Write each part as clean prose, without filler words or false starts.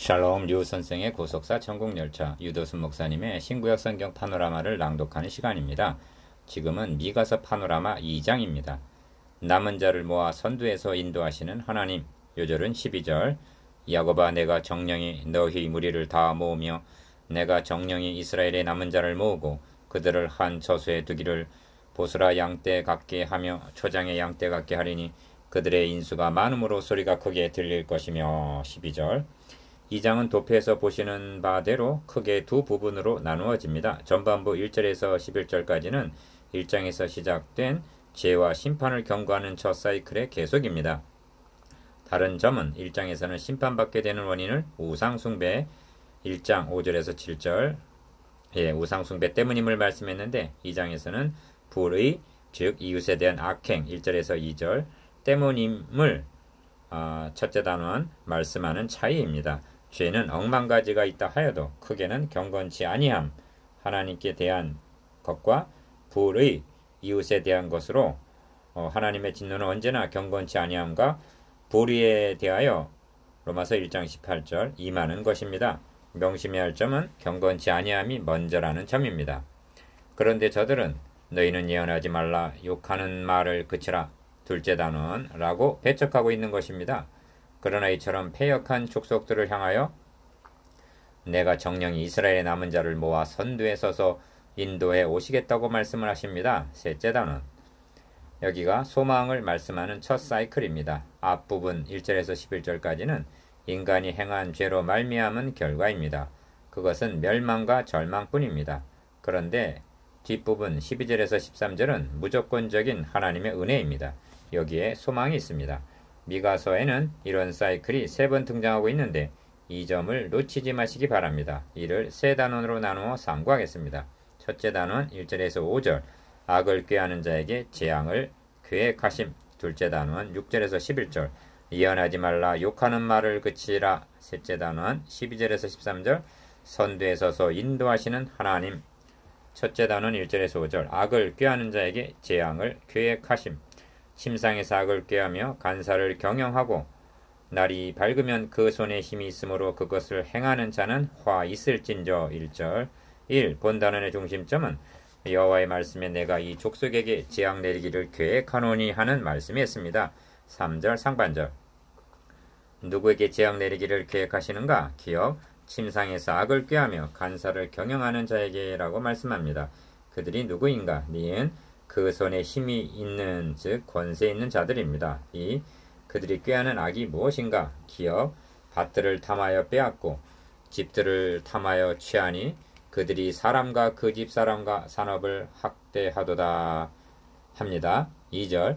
샬롬 류 선생의 고속사 천국열차 유도순 목사님의 신구약 성경 파노라마를 낭독하는 시간입니다. 지금은 미가서 파노라마 2장입니다. 남은 자를 모아 선두에서 인도하시는 하나님. 요절은 12절. 야곱아, 내가 정령이 너희 무리를 다 모으며 내가 정령이 이스라엘의 남은 자를 모으고 그들을 한 처소에 두기를 보스라 양떼 같게 하며 초장의 양떼 같게 하리니 그들의 인수가 많음으로 소리가 크게 들릴 것이며. 12절. 이 장은 도표에서 보시는 바대로 크게 두 부분으로 나누어집니다. 전반부 1절에서 11절까지는 1장에서 시작된 죄와 심판을 경고하는 첫 사이클의 계속입니다. 다른 점은 1장에서는 심판받게 되는 원인을 우상숭배, 1장 5절에서 7절 우상숭배 때문임을 말씀했는데 2장에서는 불의, 즉 이웃에 대한 악행 1절에서 2절 때문임을 첫째 단원 말씀하는 차이입니다. 죄는 억만가지가 있다 하여도 크게는 경건치 아니함, 하나님께 대한 것과 불의, 이웃에 대한 것으로 하나님의 진노는 언제나 경건치 아니함과 불의에 대하여 로마서 1장 18절 임하는 것입니다. 명심해야 할 점은 경건치 아니함이 먼저라는 점입니다. 그런데 저들은 너희는 예언하지 말라, 욕하는 말을 그치라, 둘째 단원라고 배척하고 있는 것입니다. 그러나 이처럼 패역한 족속들을 향하여 내가 정령이 이스라엘의 남은 자를 모아 선두에 서서 인도해 오시겠다고 말씀을 하십니다. 셋째 단원. 여기가 소망을 말씀하는 첫 사이클입니다. 앞부분 1절에서 11절까지는 인간이 행한 죄로 말미암은 결과입니다. 그것은 멸망과 절망뿐입니다. 그런데 뒷부분 12절에서 13절은 무조건적인 하나님의 은혜입니다. 여기에 소망이 있습니다. 미가서에는 이런 사이클이 3번 등장하고 있는데 이 점을 놓치지 마시기 바랍니다. 이를 세 단원으로 나누어 삼구하겠습니다. 첫째 단원 1절에서 5절 악을 꾀하는 자에게 재앙을 계획하심. 둘째 단원 6절에서 11절 예언하지 말라, 욕하는 말을 그치라. 셋째 단원 12절에서 13절 선두에 서서 인도하시는 하나님. 첫째 단원 1절에서 5절 악을 꾀하는 자에게 재앙을 계획하심. 침상에서 악을 꾀하며 간사를 경영하고 날이 밝으면 그 손에 힘이 있으므로 그것을 행하는 자는 화 있을진저. 1절 1. 본 단원의 중심점은 여호와의 말씀에 내가 이 족속에게 재앙 내리기를 계획하노니 하는 말씀이었습니다. 3절 상반절 누구에게 재앙 내리기를 계획하시는가? 기억, 침상에서 악을 꾀하며 간사를 경영하는 자에게 라고 말씀합니다. 그들이 누구인가? 니은 그 손에 힘이 있는, 즉 권세 있는 자들입니다. 2. 그들이 꾀하는 악이 무엇인가? 기억, 밭들을 탐하여 빼앗고 집들을 탐하여 취하니 그들이 사람과 그 집 사람과 산업을 학대하도다 합니다. 2절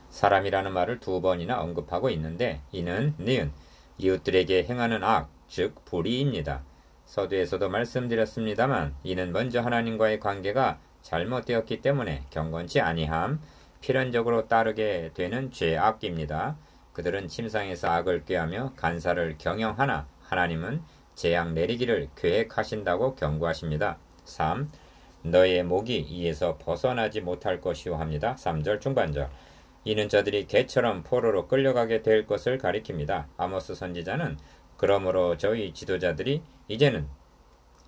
사람이라는 말을 2번이나 언급하고 있는데 이는 니은 이웃들에게 행하는 악, 즉 불의입니다. 서두에서도 말씀드렸습니다만 이는 먼저 하나님과의 관계가 잘못되었기 때문에 경건치 아니함, 필연적으로 따르게 되는 죄악입니다. 그들은 침상에서 악을 꾀하며 간사를 경영하나 하나님은 재앙 내리기를 계획하신다고 경고하십니다. 3. 너의 목이 이에서 벗어나지 못할 것이오 합니다. 3절 중반절 이는 저들이 개처럼 포로로 끌려가게 될 것을 가리킵니다. 아모스 선지자는 그러므로 저희 지도자들이 이제는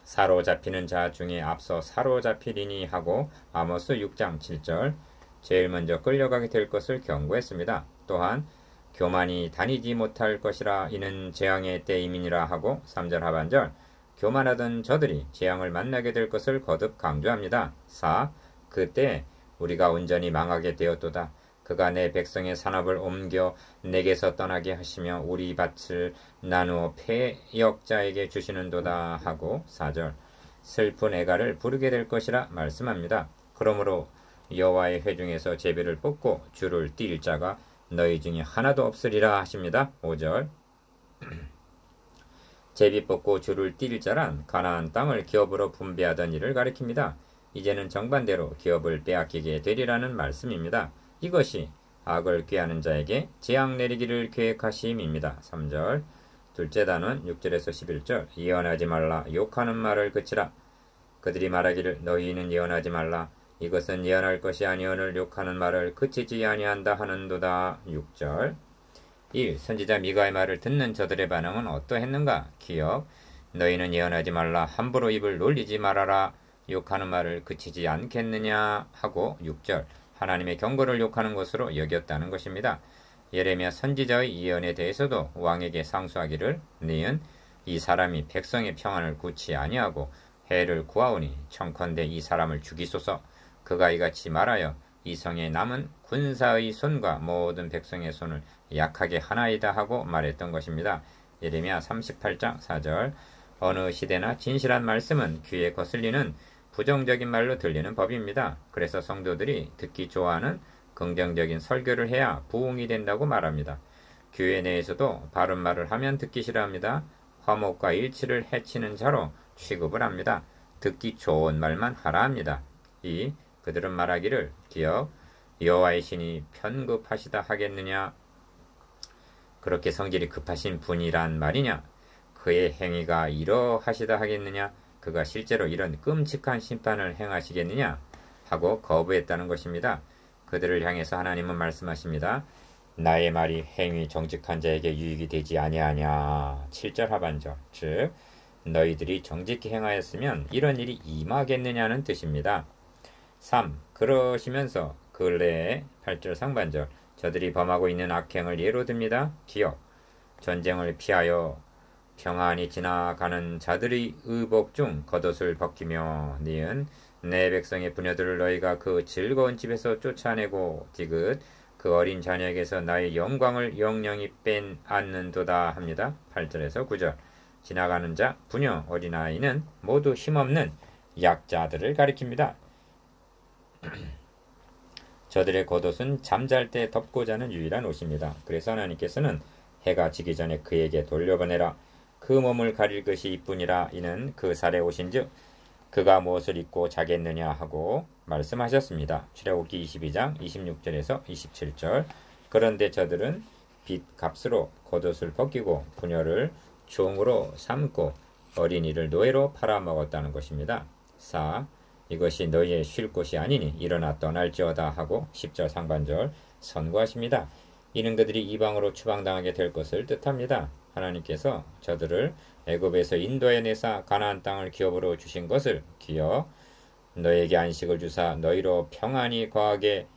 사로잡히는 자 중에 앞서 사로잡히리니 하고 아모스 6장 7절 제일 먼저 끌려가게 될 것을 경고했습니다. 또한 교만이 다니지 못할 것이라 이는 재앙의 때임이니라 하고 3절 하반절 교만하던 저들이 재앙을 만나게 될 것을 거듭 강조합니다. 4. 그때 우리가 온전히 망하게 되었도다. 그가 내 백성의 산업을 옮겨 내게서 떠나게 하시며 우리 밭을 나누어 패역자에게 주시는도다 하고 4절 슬픈 애가를 부르게 될 것이라 말씀합니다. 그러므로 여호와의 회중에서 제비를 뽑고 줄을 띨 자가 너희 중에 하나도 없으리라 하십니다. 5절 제비 뽑고 줄을 띨 자란 가나안 땅을 기업으로 분배하던 일을 가리킵니다. 이제는 정반대로 기업을 빼앗기게 되리라는 말씀입니다. 이것이 악을 꾀하는 자에게 재앙 내리기를 계획하심입니다. 3절 둘째 단원 6절에서 11절 예언하지 말라, 욕하는 말을 그치라. 그들이 말하기를 너희는 예언하지 말라, 이것은 예언할 것이 아니오늘 욕하는 말을 그치지 아니한다 하는도다. 6절 1. 선지자 미가의 말을 듣는 저들의 반응은 어떠했는가? 기억. 너희는 예언하지 말라. 함부로 입을 놀리지 말아라. 욕하는 말을 그치지 않겠느냐 하고 6절. 하나님의 경고를 욕하는 것으로 여겼다는 것입니다. 예레미야 선지자의 예언에 대해서도 왕에게 상수하기를 너희는 이 사람이 백성의 평안을 굳이 아니하고 해를 구하오니 청컨대 이 사람을 죽이소서. 그가 이같이 말하여 이 성에 남은 군사의 손과 모든 백성의 손을 약하게 하나이다 하고 말했던 것입니다. 예레미야 38장 4절. 어느 시대나 진실한 말씀은 귀에 거슬리는 부정적인 말로 들리는 법입니다. 그래서 성도들이 듣기 좋아하는 긍정적인 설교를 해야 부흥이 된다고 말합니다. 교회 내에서도 바른 말을 하면 듣기 싫어합니다. 화목과 일치를 해치는 자로 취급을 합니다. 듣기 좋은 말만 하라 합니다. 2. 그들은 말하기를 기억. 여호와의 신이 편급하시다 하겠느냐? 그렇게 성질이 급하신 분이란 말이냐? 그의 행위가 이러하시다 하겠느냐? 그가 실제로 이런 끔찍한 심판을 행하시겠느냐? 하고 거부했다는 것입니다. 그들을 향해서 하나님은 말씀하십니다. 나의 말이 행위 정직한 자에게 유익이 되지 아니하냐. 7절 하반절. 즉 너희들이 정직히 행하였으면 이런 일이 임하겠느냐는 뜻입니다. 3. 그러시면서 근래에 8절 상반절. 저들이 범하고 있는 악행을 예로 듭니다. 기억. 전쟁을 피하여 평안히 지나가는 자들의 의복 중 겉옷을 벗기며 니은 내 백성의 부녀들을 너희가 그 즐거운 집에서 쫓아내고 디귿 그 어린 자녀에게서 나의 영광을 영영히 뺀앗는도다 합니다. 8절에서 9절. 지나가는 자, 부녀, 어린아이는 모두 힘없는 약자들을 가리킵니다. 저들의 겉옷은 잠잘 때 덮고 자는 유일한 옷입니다. 그래서 하나님께서는 해가 지기 전에 그에게 돌려보내라. 그 몸을 가릴 것이 이뿐이라. 이는 그 살의 옷인즉 그가 무엇을 입고 자겠느냐 하고 말씀하셨습니다. 출애굽기 22장 26절에서 27절. 그런데 저들은 빚값으로 겉옷을 벗기고 부녀를 종으로 삼고 어린이를 노예로 팔아먹었다는 것입니다. 4. 이것이 너희의 쉴 곳이 아니니 일어나 떠날지어다 하고 10절 상반절 선고하십니다. 이는 그들이 이방으로 추방당하게 될 것을 뜻합니다. 하나님께서 저들을 애굽에서 인도해내사 가나안 땅을 기업으로 주신 것을 기억. 너에게 안식을 주사 너희로 평안히 거하게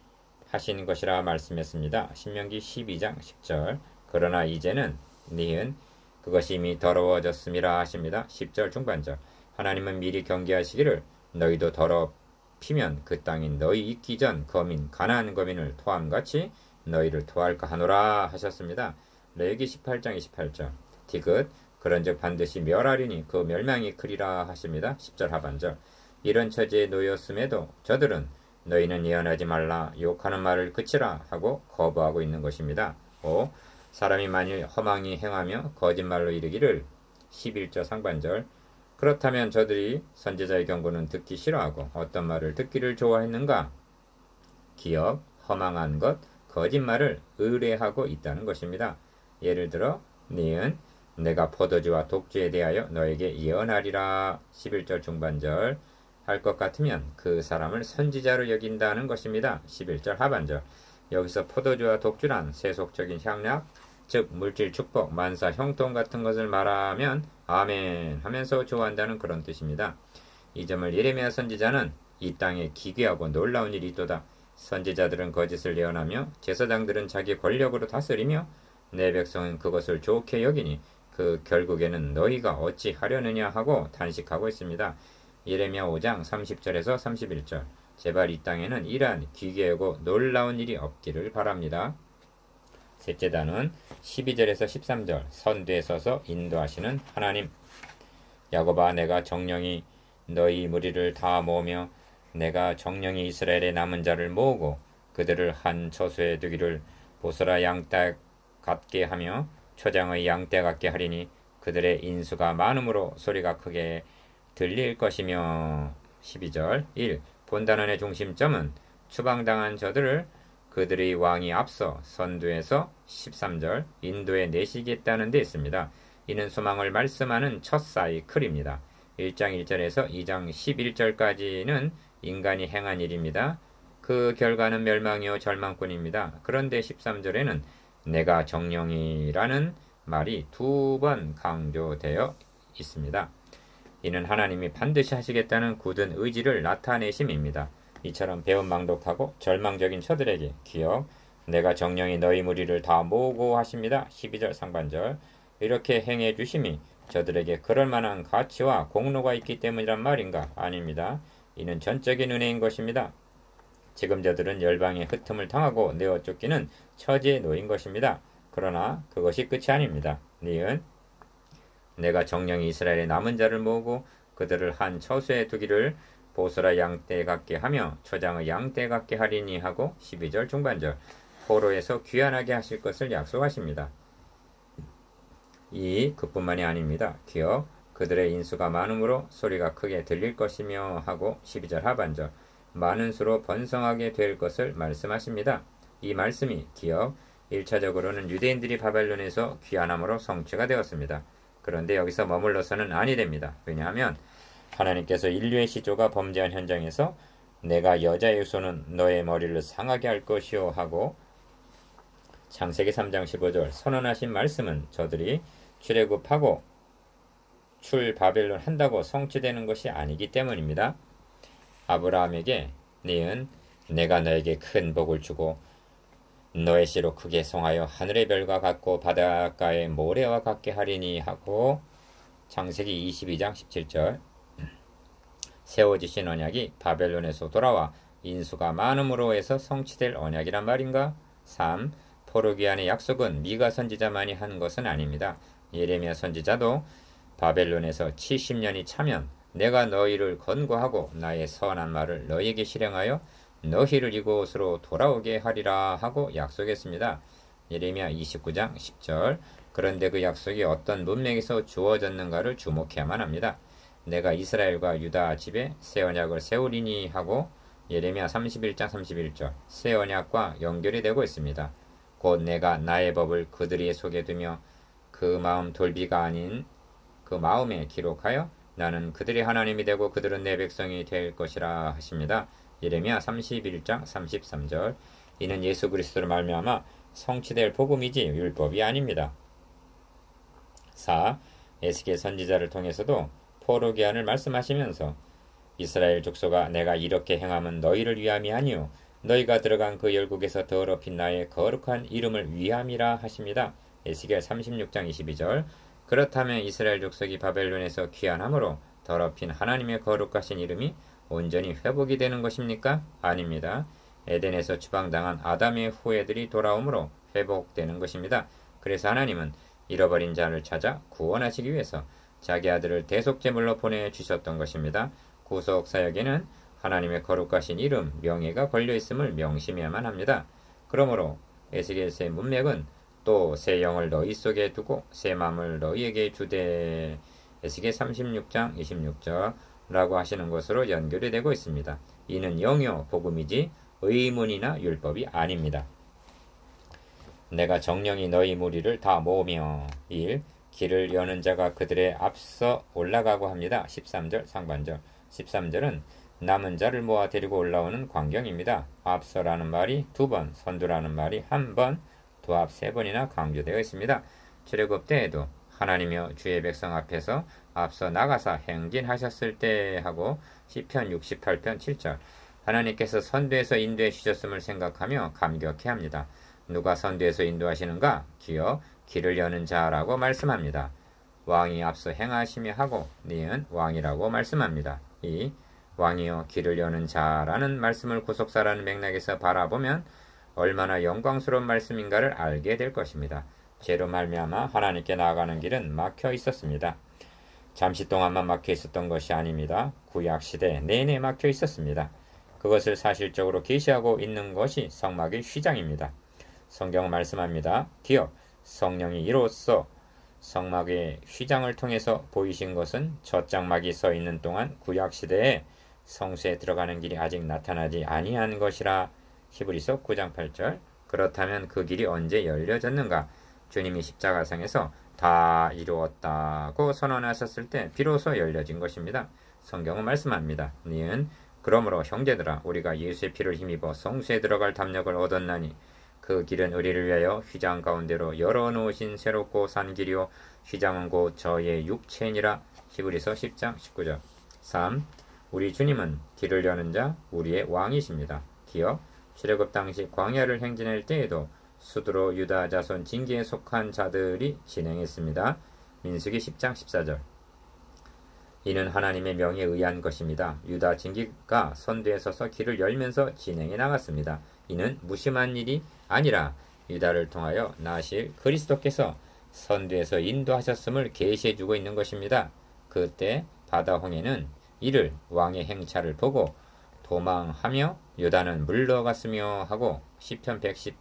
하신 것이라 말씀했습니다. 신명기 12장 10절. 그러나 이제는 니은 그것이 이미 더러워졌음이라 하십니다. 10절 중반절. 하나님은 미리 경계하시기를 너희도 더럽히면 그 땅인 너희 있기 전 거민 가나안 거민을 토함같이 너희를 토할까 하노라 하셨습니다. 레위기 18장 28절. 디귿 그런즉 반드시 멸하리니 그 멸망이 크리라 하십니다. 10절 하반절. 이런 처지에 놓였음에도 저들은 너희는 예언하지 말라 욕하는 말을 그치라 하고 거부하고 있는 것입니다. 5. 사람이 만일 허망히 행하며 거짓말로 이르기를 11절 상반절. 그렇다면 저들이 선지자의 경고는 듣기 싫어하고 어떤 말을 듣기를 좋아했는가? 기억, 허망한 것, 거짓말을 의뢰하고 있다는 것입니다. 예를 들어 니은 내가 포도주와 독주에 대하여 너에게 예언하리라 11절 중반절 할 것 같으면 그 사람을 선지자로 여긴다는 것입니다. 11절 하반절. 여기서 포도주와 독주란 세속적인 향락, 즉 물질 축복, 만사, 형통 같은 것을 말하면 아멘 하면서 좋아한다는 그런 뜻입니다. 이 점을 예레미야 선지자는 이 땅에 기괴하고 놀라운 일이 있도다. 선지자들은 거짓을 예언하며 제사장들은 자기 권력으로 다스리며 내 백성은 그것을 좋게 여기니 그 결국에는 너희가 어찌 하려느냐 하고 단식하고 있습니다. 예레미야 5장 30절에서 31절. 제발 이 땅에는 이러한 기괴하고 놀라운 일이 없기를 바랍니다. 셋째 단은 12절에서 13절. 선두에 서서 인도하시는 하나님. 야곱아 내가 정령이 너희 무리를 다 모으며 내가 정령이 이스라엘의 남은 자를 모으고 그들을 한 처소에 두기를 보스라 양떼 같게 하며 초장의 양떼 같게 하리니 그들의 인수가 많음으로 소리가 크게 들릴 것이며 12절 1. 본단원의 중심점은 추방당한 저들을 그들의 왕이 앞서 선두에서 13절 인도에 내시겠다는 데 있습니다. 이는 소망을 말씀하는 첫 사이클입니다. 1장 1절에서 2장 11절까지는 인간이 행한 일입니다. 그 결과는 멸망이요 절망뿐입니다. 그런데 13절에는 내가 정령이라는 말이 2번 강조되어 있습니다. 이는 하나님이 반드시 하시겠다는 굳은 의지를 나타내심입니다. 이처럼 배은망덕하고 절망적인 저들에게 기억, 내가 정령이 너희 무리를 다 모으고 하십니다. 12절 상반절. 이렇게 행해 주심이 저들에게 그럴 만한 가치와 공로가 있기 때문이란 말인가? 아닙니다. 이는 전적인 은혜인 것입니다. 지금 저들은 열방의 흩음을 당하고 내어 쫓기는 처지에 놓인 것입니다. 그러나 그것이 끝이 아닙니다. 니은 내가 정령이 이스라엘의 남은 자를 모으고 그들을 한 처소에 두기를 보스라 양떼 같게 하며 초장의 양떼 같게 하리니 하고 12절 중반절 포로에서 귀환하게 하실 것을 약속하십니다. 이 그뿐만이 아닙니다. 기억 그들의 인수가 많으므로 소리가 크게 들릴 것이며 하고 12절 하반절 많은 수로 번성하게 될 것을 말씀하십니다. 이 말씀이 기억 1차적으로는 유대인들이 바벨론에서 귀환함으로 성취가 되었습니다. 그런데 여기서 머물러서는 아니 됩니다. 왜냐하면 하나님께서 인류의 시조가 범죄한 현장에서 내가 여자의 손은 너의 머리를 상하게 할 것이요 하고 창세기 3장 15절 선언하신 말씀은 저들이 출애굽하고 출바벨론 한다고 성취되는 것이 아니기 때문입니다. 아브라함에게 니은 내가 너에게 큰 복을 주고 너의 씨로 크게 성하여 하늘의 별과 같고 바닷가의 모래와 같게 하리니 하고 창세기 22장 17절 세워지신 언약이 바벨론에서 돌아와 인수가 많음으로 해서 성취될 언약이란 말인가? 3. 포로기한의 약속은 미가 선지자만이 한 것은 아닙니다. 예레미야 선지자도 바벨론에서 70년이 차면 내가 너희를 건고하고 나의 선한 말을 너희에게 실행하여 너희를 이곳으로 돌아오게 하리라 하고 약속했습니다. 예레미야 29장 10절 그런데 그 약속이 어떤 문맥에서 주어졌는가를 주목해야만 합니다. 내가 이스라엘과 유다 집에 새 언약을 세우리니 하고 예레미야 31장 31절 새 언약과 연결이 되고 있습니다. 곧 내가 나의 법을 그들의 속에 두며 그 마음 돌비가 아닌 그 마음에 기록하여 나는 그들의 하나님이 되고 그들은 내 백성이 될 것이라 하십니다. 예레미야 31장 33절 이는 예수 그리스도로 말미암아 성취될 복음이지 율법이 아닙니다. 4. 에스겔 선지자를 통해서도 포로기한을 말씀하시면서 이스라엘 족속아 내가 이렇게 행함은 너희를 위함이 아니요 너희가 들어간 그 열국에서 더럽힌 나의 거룩한 이름을 위함이라 하십니다. 에스겔 36장 22절 그렇다면 이스라엘 족속이 바벨론에서 귀환함으로 더럽힌 하나님의 거룩하신 이름이 온전히 회복이 되는 것입니까? 아닙니다. 에덴에서 추방당한 아담의 후예들이 돌아오므로 회복되는 것입니다. 그래서 하나님은 잃어버린 자를 찾아 구원하시기 위해서 자기 아들을 대속제물로 보내주셨던 것입니다. 구속사역에는 하나님의 거룩하신 이름, 명예가 걸려있음을 명심해야만 합니다. 그러므로 에스겔서의 문맥은 또 새 영을 너희 속에 두고 새 마음을 너희에게 주되 에스겔 36장 26절 라고 하시는 것으로 연결이 되고 있습니다. 이는 영요 복음이지 의문이나 율법이 아닙니다. 내가 정령이 너희 무리를 다 모으며 1. 길을 여는 자가 그들의 앞서 올라가고 합니다. 13절 상반절 13절은 남은 자를 모아 데리고 올라오는 광경입니다. 앞서라는 말이 2번, 선두라는 말이 1번, 도합 3번이나 강조되어 있습니다. 출애굽 때에도 하나님이여 주의 백성 앞에서 앞서 나가사 행진하셨을 때 하고 시편 68편 7절 하나님께서 선두에서 인도해 주셨음을 생각하며 감격해합니다. 누가 선두에서 인도하시는가? 기어 길을 여는 자라고 말씀합니다. 왕이 앞서 행하시며 하고 니은 왕이라고 말씀합니다. 이 왕이여 길을 여는 자라는 말씀을 구속사라는 맥락에서 바라보면 얼마나 영광스러운 말씀인가를 알게 될 것입니다. 죄로 말미암아 하나님께 나아가는 길은 막혀 있었습니다. 잠시 동안만 막혀 있었던 것이 아닙니다. 구약시대 내내 막혀 있었습니다. 그것을 사실적으로 계시하고 있는 것이 성막의 휘장입니다. 성경은 말씀합니다. 기억, 성령이 이로써 성막의 휘장을 통해서 보이신 것은 젖장막이 서 있는 동안 구약시대에 성수에 들어가는 길이 아직 나타나지 아니한 것이라 히브리서 9장 8절 그렇다면 그 길이 언제 열려졌는가? 주님이 십자가상에서 다 이루었다고 선언하셨을 때 비로소 열려진 것입니다. 성경은 말씀합니다. 니은 그러므로 형제들아 우리가 예수의 피를 힘입어 성수에 들어갈 담력을 얻었나니 그 그 길은 우리를 위하여 휘장 가운데로 열어놓으신 새롭고 산 길이요 휘장은 곧 저의 육체니라. 히브리서 10장 19절. 3. 우리 주님은 길을 여는 자 우리의 왕이십니다. 기억 출애굽 당시 광야를 행진할 때에도 수두로 유다 자손 징계에 속한 자들이 진행했습니다. 민수기 10장 14절. 이는 하나님의 명에 의한 것입니다. 유다 징계가 선두에 서서 길을 열면서 진행해 나갔습니다. 이는 무심한 일이 아니라 유다를 통하여 나실 그리스도께서 선두에서 인도하셨음을 계시해 주고 있는 것입니다. 그때 바다 홍해는 이를 왕의 행차를 보고 도망하며 유다는 물러갔으며 하고 시편 114편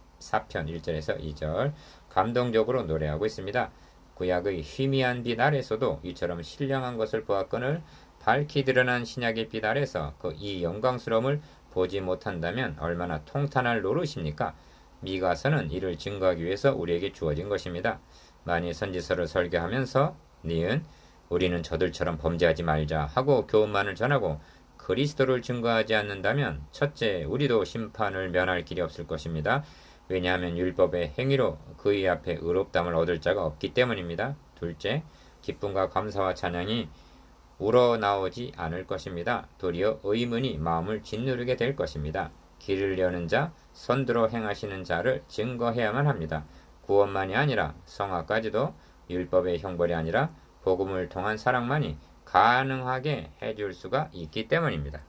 1절에서 2절 감동적으로 노래하고 있습니다. 구약의 희미한 빛 아래서도 이처럼 신령한 것을 보았거늘 밝히 드러난 신약의 빛 아래서 그 이 영광스러움을 보지 못한다면 얼마나 통탄할 노릇입니까? 미가서는 이를 증거하기 위해서 우리에게 주어진 것입니다. 만일 선지서를 설교하면서 니은 우리는 저들처럼 범죄하지 말자 하고 교훈만을 전하고 그리스도를 증거하지 않는다면 첫째 우리도 심판을 면할 길이 없을 것입니다. 왜냐하면 율법의 행위로 그의 앞에 의롭담을 얻을 자가 없기 때문입니다. 둘째, 기쁨과 감사와 찬양이 우러나오지 않을 것입니다. 도리어 의문이 마음을 짓누르게 될 것입니다. 길을 여는 자, 선두로 행하시는 자를 증거해야만 합니다. 구원만이 아니라 성화까지도 율법의 형벌이 아니라 복음을 통한 사랑만이 가능하게 해줄 수가 있기 때문입니다.